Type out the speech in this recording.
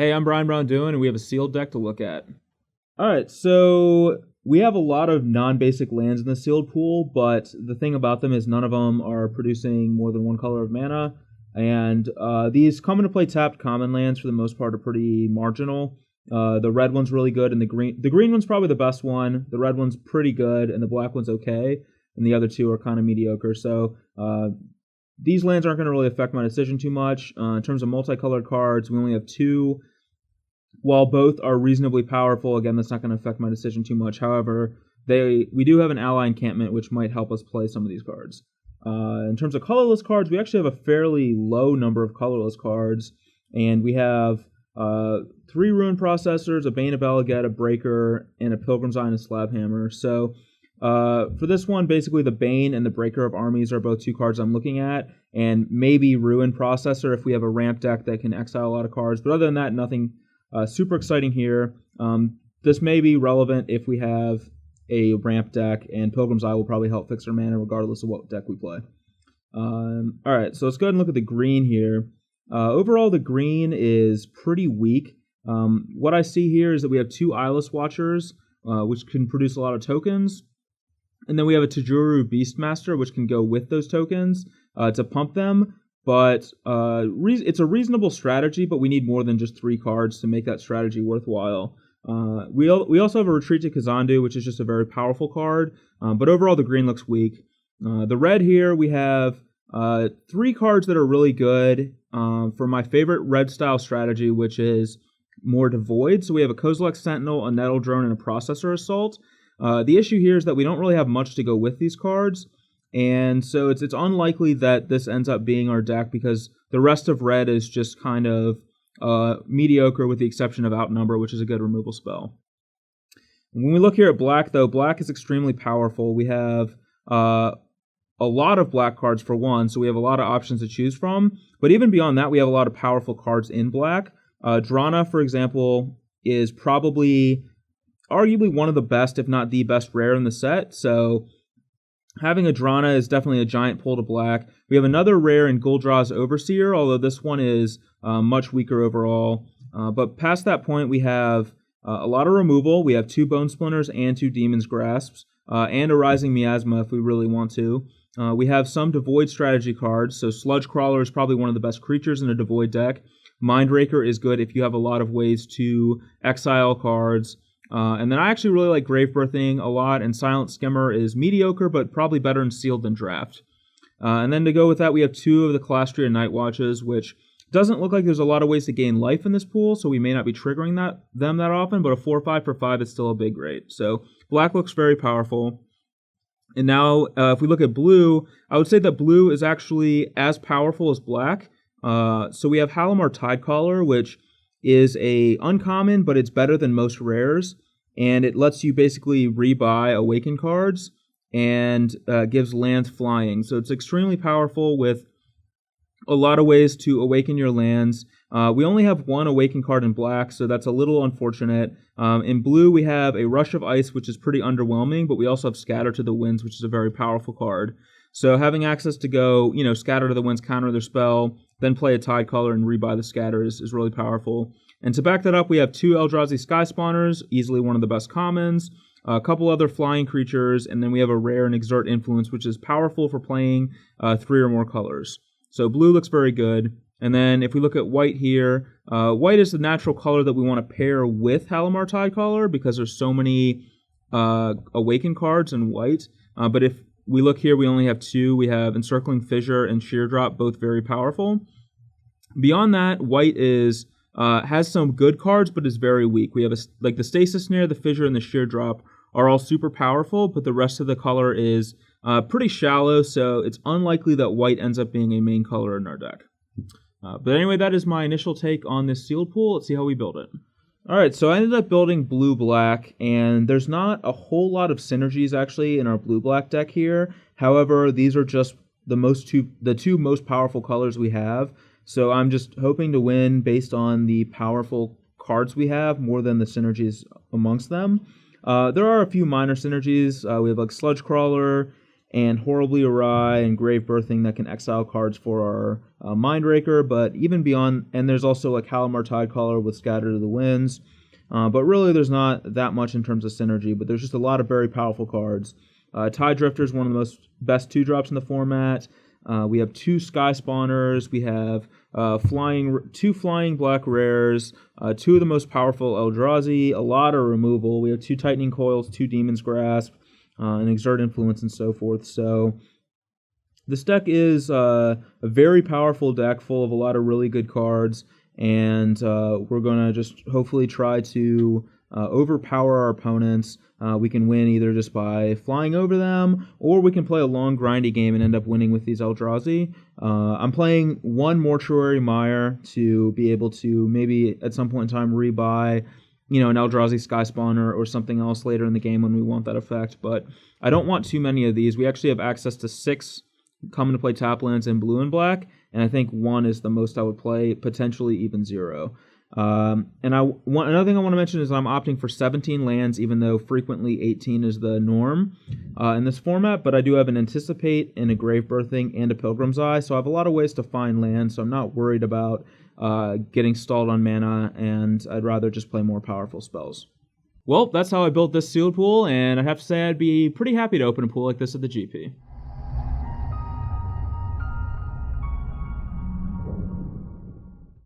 Hey, I'm Braun-Duin, and we have a sealed deck to look at. Alright, so we have a lot of non-basic lands in the sealed pool, but the thing about them is none of them are producing more than one color of mana, and these come into play tapped common lands for the most part are pretty marginal. The red one's really good, and the green one's probably the best one, the red one's pretty good, and the black one's okay, and the other two are kind of mediocre, so these lands aren't going to really affect my decision too much. In terms of multicolored cards, we only have two. While both are reasonably powerful, again, that's not going to affect my decision too much. However, we do have an ally encampment, which might help us play some of these cards. In terms of colorless cards, we actually have a fairly low number of colorless cards, and we have 3 Ruin Processors, a Bane of Eleged, a Breaker, and a Pilgrim's Eye and a Slabhammer. So for this one, basically the Bane and the Breaker of Armies are both 2 cards I'm looking at, and maybe Ruin Processor if we have a ramp deck that can exile a lot of cards. But other than that, nothing super exciting here. This may be relevant if we have a ramp deck, and Pilgrim's Eye will probably help fix our mana regardless of what deck we play. Alright, so let's go ahead and look at the green here. Overall, the green is pretty weak. What I see here is that we have 2 Eyeless Watchers, which can produce a lot of tokens. And then we have a Tajuru Beastmaster, which can go with those tokens to pump them. But it's a reasonable strategy, but we need more than just 3 cards to make that strategy worthwhile. We also have a Retreat to Kazandu, which is just a very powerful card. But overall, the green looks weak. The red here, we have 3 cards that are really good for my favorite red-style strategy, which is more devoid. So we have a Kozilek Sentinel, a Nettle Drone, and a Processor Assault. The issue here is that we don't really have much to go with these cards, and so it's unlikely that this ends up being our deck because the rest of red is just kind of mediocre with the exception of Outnumber, which is a good removal spell. And when we look here at black, though, black is extremely powerful. We have a lot of black cards for one, so we have a lot of options to choose from, but even beyond that, we have a lot of powerful cards in black. Drana, for example, is probably arguably one of the best, if not the best rare in the set, so having a Drana is definitely a giant pull to black. We have another rare in Guldraw's Overseer, although this one is much weaker overall. But past that point, we have a lot of removal. We have 2 Bone Splinters and 2 Demon's Grasps, and a Rising Miasma if we really want to. We have some Devoid strategy cards, so Sludge Crawler is probably one of the best creatures in a Devoid deck. Mindraker is good if you have a lot of ways to exile cards. And then I actually really like Grave Birthing a lot, and Silent Skimmer is mediocre, but probably better in Sealed than Draft. And then to go with that, we have 2 of the Calastria Night Watches, which doesn't look like there's a lot of ways to gain life in this pool, so we may not be triggering them that often, but a 4/5 for 5 is still a big rate. So black looks very powerful. And now, if we look at blue, I would say that blue is actually as powerful as black. So we have Halimar Tidecaller, which is a uncommon, but it's better than most rares, and it lets you basically rebuy Awaken cards and gives lands flying. So it's extremely powerful with a lot of ways to awaken your lands. We only have 1 Awaken card in black, so that's a little unfortunate. In blue, we have a Rush of Ice, which is pretty underwhelming, but we also have Scatter to the Winds, which is a very powerful card. So having access to go, Scatter to the Winds, counter their spell, then play a Tidecaller and rebuy the Scatter is really powerful. And to back that up, we have 2 Eldrazi Sky Spawners, easily one of the best commons, a couple other flying creatures, and then we have a rare and Exert Influence, which is powerful for playing 3 or more colors. So blue looks very good. And then if we look at white here, white is the natural color that we want to pair with Halimar Tidecaller because there's so many Awaken cards in white. But if we look here, we only have 2. We have Encircling Fissure and Sheer Drop, both very powerful. Beyond that, white has some good cards, but is very weak. We have like the Stasis Snare, the Fissure, and the Sheer Drop are all super powerful, but the rest of the color is pretty shallow, so it's unlikely that white ends up being a main color in our deck. But anyway, that is my initial take on this sealed pool. Let's see how we build it. Alright, so I ended up building blue-black, and there's not a whole lot of synergies actually in our blue-black deck here. However, these are just the 2 most powerful colors we have, so I'm just hoping to win based on the powerful cards we have more than the synergies amongst them. There are a few minor synergies. We have like Sludge Crawler and Horribly Awry and Grave Birthing that can exile cards for our Mindraker, but even beyond, and there's also like Halimar Tidecaller with Scatter to the Winds, but really there's not that much in terms of synergy, but there's just a lot of very powerful cards. Tide Drifter is one of the best 2-drops in the format. We have 2 Sky Spawners, we have 2 flying black rares, 2 of the most powerful Eldrazi, a lot of removal. We have 2 Tightening Coils, 2 Demon's Grasp, and Exert Influence and so forth. So this deck is a very powerful deck full of a lot of really good cards, and we're going to just hopefully try to overpower our opponents. We can win either just by flying over them, or we can play a long grindy game and end up winning with these Eldrazi. I'm playing 1 Mortuary Mire to be able to maybe at some point in time rebuy an Eldrazi Sky Spawner or something else later in the game when we want that effect, but I don't want too many of these. We actually have access to 6 come into play tap lands in blue and black, and I think 1 is the most I would play, potentially even 0. And another thing I want to mention is I'm opting for 17 lands, even though frequently 18 is the norm in this format, but I do have an Anticipate and a Grave Birthing and a Pilgrim's Eye, so I have a lot of ways to find lands, so I'm not worried about getting stalled on mana, and I'd rather just play more powerful spells. Well, that's how I built this sealed pool, and I have to say I'd be pretty happy to open a pool like this at the GP.